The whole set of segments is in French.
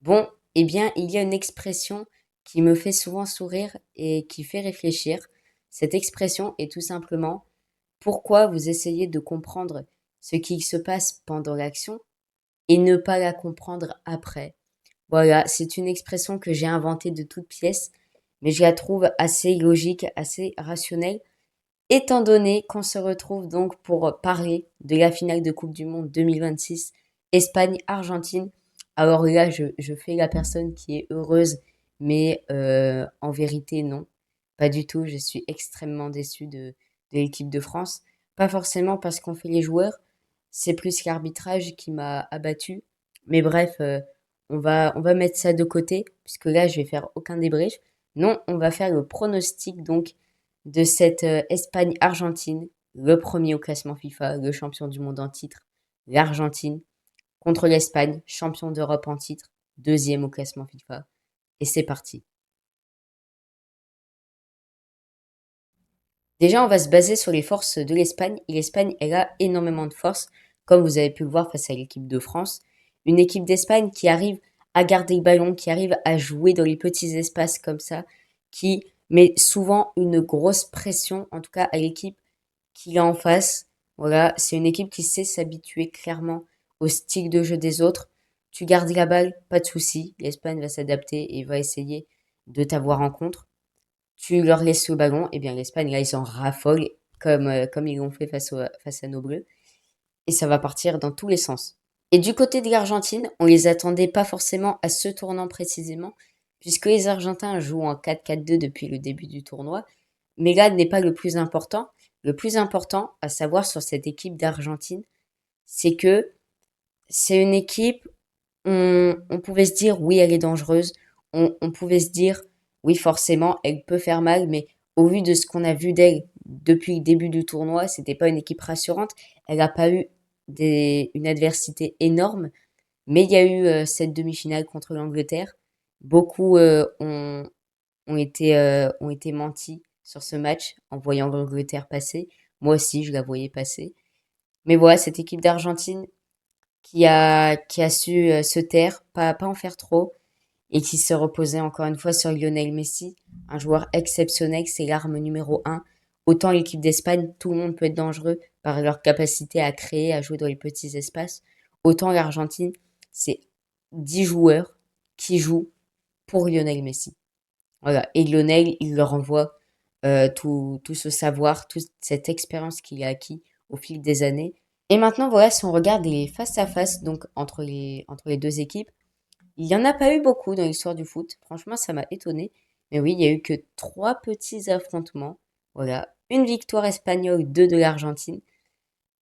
Bon, eh bien, il y a une expression qui me fait souvent sourire et qui fait réfléchir. Cette expression est tout simplement pourquoi vous essayez de comprendre ce qui se passe pendant l'action et ne pas la comprendre après. Voilà, c'est une expression que j'ai inventée de toutes pièces, mais je la trouve assez logique, assez rationnelle, étant donné qu'on se retrouve donc pour parler de la finale de Coupe du Monde 2026, Espagne-Argentine. Alors là, je fais la personne qui est heureuse, mais en vérité, non, pas du tout. Je suis extrêmement déçue de l'équipe de France. Pas forcément parce qu'on fait les joueurs, c'est plus l'arbitrage qui m'a abattu. Mais bref, on va mettre ça de côté, puisque là, je vais faire aucun débrief. Non, on va faire le pronostic donc de cette Espagne-Argentine, le premier au classement FIFA, le champion du monde en titre, l'Argentine, contre l'Espagne, champion d'Europe en titre, deuxième au classement FIFA. Et c'est parti. Déjà, on va se baser sur les forces de l'Espagne. Et l'Espagne, elle a énormément de force, comme vous avez pu le voir face à l'équipe de France. Une équipe d'Espagne qui arrive à garder le ballon, qui arrive à jouer dans les petits espaces comme ça, qui met souvent une grosse pression, en tout cas à l'équipe qu'il a en face. Voilà, c'est une équipe qui sait s'habituer clairement au style de jeu des autres. Tu gardes la balle, pas de souci. L'Espagne va s'adapter et va essayer de t'avoir en contre. Tu leur laisses le ballon, et bien l'Espagne, là, ils s'en raffolent comme ils l'ont fait face à nos Bleus. Et ça va partir dans tous les sens. Et du côté de l'Argentine, on les attendait pas forcément à ce tournant précisément, puisque les Argentins jouent en 4-4-2 depuis le début du tournoi. Mais là n'est pas le plus important. Le plus important à savoir sur cette équipe d'Argentine, c'est que c'est une équipe, on pouvait se dire oui, elle est dangereuse. On pouvait se dire oui, forcément, elle peut faire mal, mais au vu de ce qu'on a vu d'elle depuis le début du tournoi, c'était pas une équipe rassurante. Elle n'a pas eu une adversité énorme, mais il y a eu cette demi-finale contre l'Angleterre. Beaucoup ont été mentis sur ce match en voyant l'Angleterre passer. Moi aussi, je la voyais passer. Mais voilà, cette équipe d'Argentine qui a su se taire, pas en faire trop, et qui se reposait encore une fois sur Lionel Messi, un joueur exceptionnel, c'est l'arme numéro un. Autant l'équipe d'Espagne, tout le monde peut être dangereux par leur capacité à créer, à jouer dans les petits espaces. Autant l'Argentine, c'est 10 joueurs qui jouent pour Lionel Messi. Voilà. Et Lionel, il leur envoie tout ce savoir, toute cette expérience qu'il a acquis au fil des années. Et maintenant, voilà, si on regarde les face-à-face donc entre les deux équipes, il n'y en a pas eu beaucoup dans l'histoire du foot. Franchement, ça m'a étonné. Mais oui, il n'y a eu que trois petits affrontements. Voilà. Une victoire espagnole, deux de l'Argentine.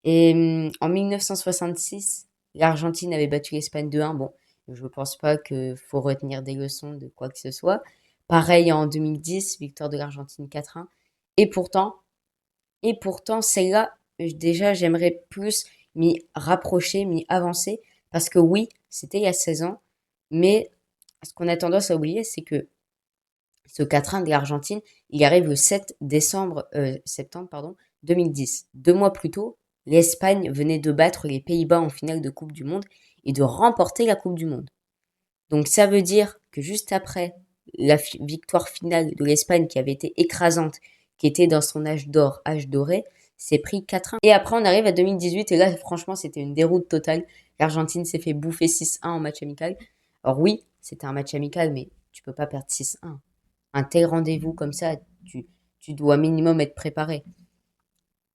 Et en 1966, l'Argentine avait battu l'Espagne 2-1. Bon, je ne pense pas qu'il faut retenir des leçons de quoi que ce soit. Pareil en 2010, victoire de l'Argentine 4-1. Et pourtant, et pourtant, celle-là, déjà, j'aimerais plus m'y rapprocher, m'y avancer. Parce que oui, c'était il y a 16 ans. Mais ce qu'on a tendance à oublier, c'est que ce 4-1 de l'Argentine, il arrive le 7 décembre, septembre, pardon, 2010. 2 mois plus tôt, l'Espagne venait de battre les Pays-Bas en finale de Coupe du Monde et de remporter la Coupe du Monde. Donc ça veut dire que juste après la victoire finale de l'Espagne qui avait été écrasante, qui était dans son âge d'or, âge doré, c'est pris 4-1. Et après on arrive à 2018 et là franchement c'était une déroute totale. L'Argentine s'est fait bouffer 6-1 en match amical. Alors oui, c'était un match amical mais tu peux pas perdre 6-1. Un tel rendez-vous comme ça, tu dois minimum être préparé.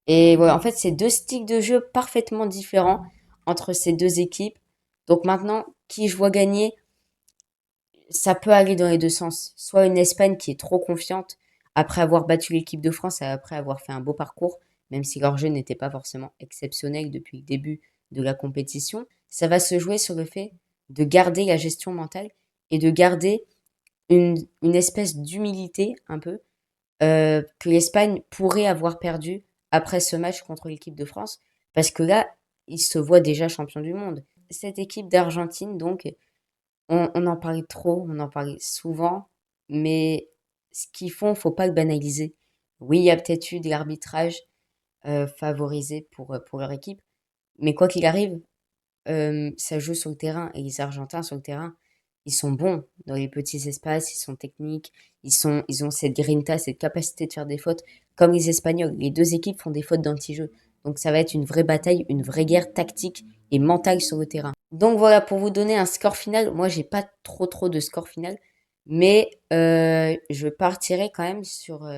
Et voilà, en fait, c'est deux styles de jeu parfaitement différents entre ces deux équipes. Donc maintenant, qui je vois gagner, ça peut aller dans les deux sens. Soit une Espagne qui est trop confiante après avoir battu l'équipe de France et après avoir fait un beau parcours, même si leur jeu n'était pas forcément exceptionnel depuis le début de la compétition. Ça va se jouer sur le fait de garder la gestion mentale et de garder une espèce d'humilité un peu que l'Espagne pourrait avoir perdu après ce match contre l'équipe de France, parce que là, ils se voient déjà champions du monde. Cette équipe d'Argentine, donc, on en parlait trop, on en parlait souvent, mais ce qu'ils font, faut pas le banaliser. Oui, il y a peut-être eu de l'arbitrage favorisé pour leur équipe, mais quoi qu'il arrive, ça joue sur le terrain et les Argentins sur le terrain, ils sont bons dans les petits espaces, ils sont techniques, ils ont cette grinta, cette capacité de faire des fautes, comme les Espagnols. Les deux équipes font des fautes d'anti-jeu. Donc ça va être une vraie bataille, une vraie guerre tactique et mentale sur le terrain. Donc voilà, pour vous donner un score final, moi j'ai pas trop de score final, mais je partirai quand même sur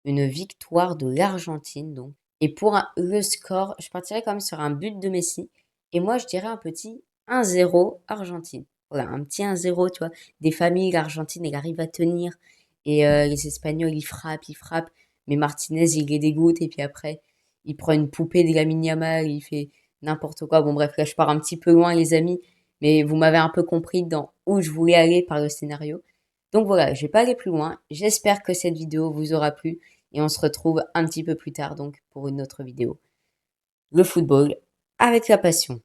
une victoire de l'Argentine. Donc. Et pour le score, je partirai quand même sur un but de Messi. Et moi je dirais un petit 1-0 Argentine. Voilà, un petit 1-0, tu vois. Des familles, l'Argentine, elle arrive à tenir. Et les Espagnols, ils frappent. Mais Martinez, il les dégoûte. Et puis après, il prend une poupée de Lamine Yamal, il fait n'importe quoi. Bon, bref, là, je pars un petit peu loin, les amis. Mais vous m'avez un peu compris dans où je voulais aller par le scénario. Donc voilà, je vais pas aller plus loin. J'espère que cette vidéo vous aura plu. Et on se retrouve un petit peu plus tard, donc, pour une autre vidéo. Le football avec la passion.